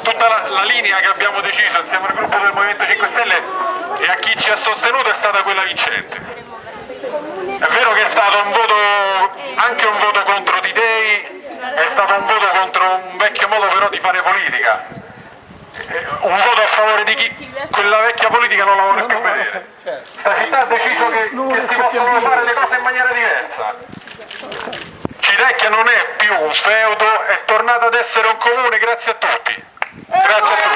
tutta la linea che abbiamo deciso insieme al gruppo del Movimento 5 Stelle e a chi ci ha sostenuto è stata quella vincente. È vero che è stato un voto, anche un voto contro di-Day, è stato un voto contro un vecchio modo però di fare politica, un voto a favore di chi quella vecchia politica non la vuole più vedere. Sta città ha deciso che si possono fare le cose in maniera diversa. Civitavecchia non è più un feudo, è tornato ad essere un comune, grazie a tutti. Grazie a tutti.